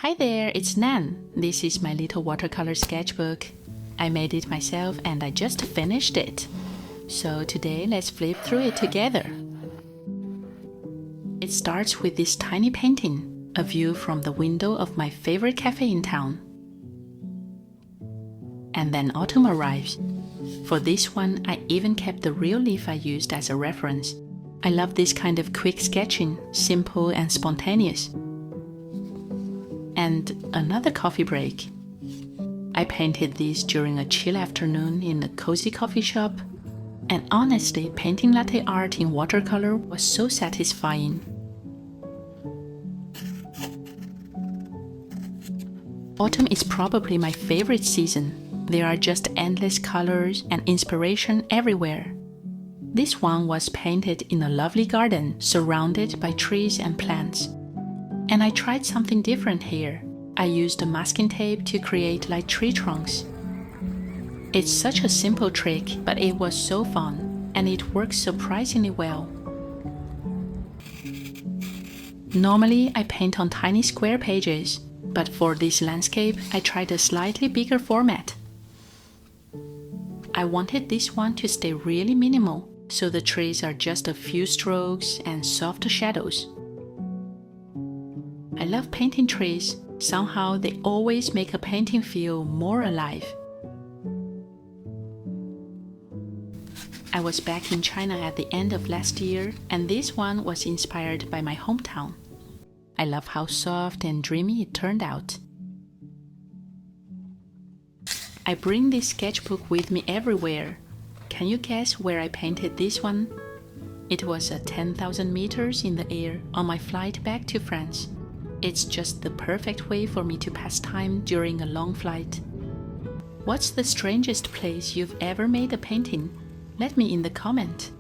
Hi there, it's Nan. This is my little watercolor sketchbook. I made it myself and I just finished it. So today let's flip through it together. It starts with this tiny painting, a view from the window of my favorite cafe in town. And then autumn arrives. For this one, I even kept the real leaf I used as a reference. I love this kind of quick sketching, simple and spontaneous. And another coffee break. I painted these during a chill afternoon in a cozy coffee shop, and honestly, painting latte art in watercolor was so satisfying. Autumn is probably my favorite season. There are just endless colors and inspiration everywhere. This one was painted in a lovely garden surrounded by trees and plants. And I tried something different here. I used a masking tape to create like tree trunks. It's such a simple trick, but it was so fun, and it works surprisingly well. Normally, I paint on tiny square pages, but for this landscape, I tried a slightly bigger format. I wanted this one to stay really minimal, so the trees are just a few strokes and soft shadows. I love painting trees. Somehow they always make a painting feel more alive. I was back in China at the end of last year, and this one was inspired by my hometown. I love how soft and dreamy it turned out. I bring this sketchbook with me everywhere. Can you guess where I painted this one? It was at 10,000 meters in the air on my flight back to France. It's just the perfect way for me to pass time during a long flight. What's the strangest place you've ever made a painting? Let me in the comment.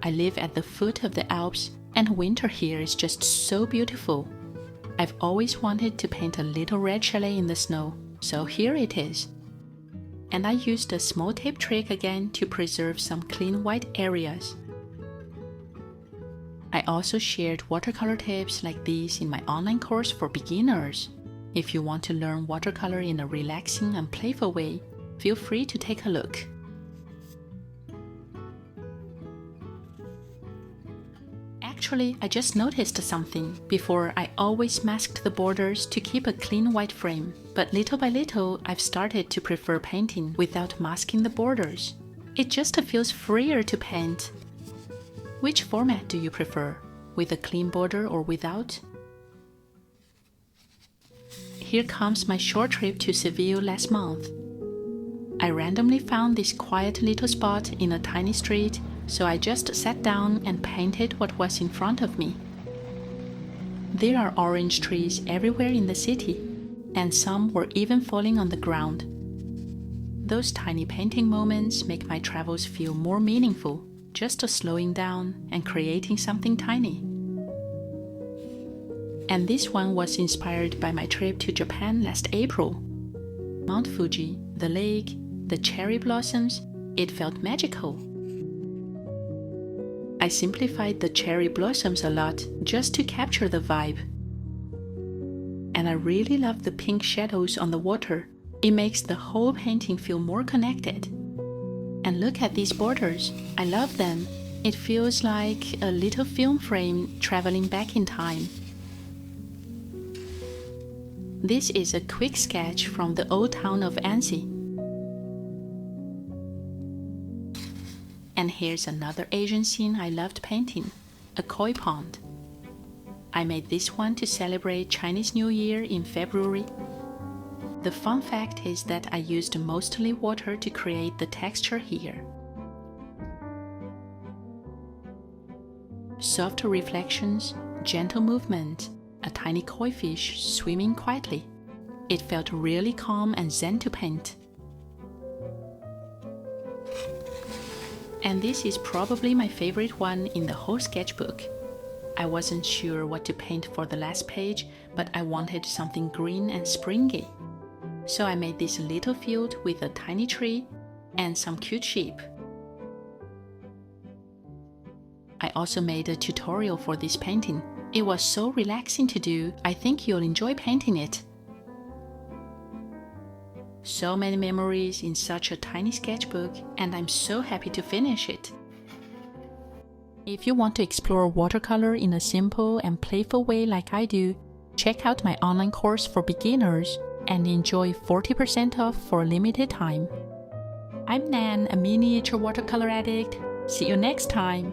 I live at the foot of the Alps, and winter here is just so beautiful. I've always wanted to paint a little red chalet in the snow, so here it is. And I used a small tape trick again to preserve some clean white areas. I also shared watercolor tips like these in my online course for beginners. If you want to learn watercolor in a relaxing and playful way, feel free to take a look. Actually, I just noticed something. Before, I always masked the borders to keep a clean white frame, but little by little, I've started to prefer painting without masking the borders. It just feels freer to paint. Which format do you prefer, with a clean border or without? Here comes my short trip to Seville last month. I randomly found this quiet little spot in a tiny street, so I just sat down and painted what was in front of me. There are orange trees everywhere in the city, and some were even falling on the ground. Those tiny painting moments make my travels feel more meaningful, just slowing down and creating something tiny. And this one was inspired by my trip to Japan last April. Mount Fuji, the lake, the cherry blossoms, it felt magical. I simplified the cherry blossoms a lot just to capture the vibe. And I really love the pink shadows on the water. It makes the whole painting feel more connected. And look at these borders. I love them. It feels like a little film frame traveling back in time. This is a quick sketch from the old town of Annecy. And here's another Asian scene I loved painting, a koi pond. I made this one to celebrate Chinese New Year in February. The fun fact is that I used mostly water to create the texture here. Soft reflections, gentle movement, a tiny koi fish swimming quietly. It felt really calm and zen to paint. And this is probably my favorite one in the whole sketchbook. I wasn't sure what to paint for the last page, but I wanted something green and springy. So I made this little field with a tiny tree and some cute sheep. I also made a tutorial for this painting. It was so relaxing to do, I think you'll enjoy painting it. So many memories in such a tiny sketchbook, and I'm so happy to finish it. If you want to explore watercolor in a simple and playful way like I do, check out my online course for beginners and enjoy 40% off for a limited time. I'm Nan, a miniature watercolor addict. See you next time!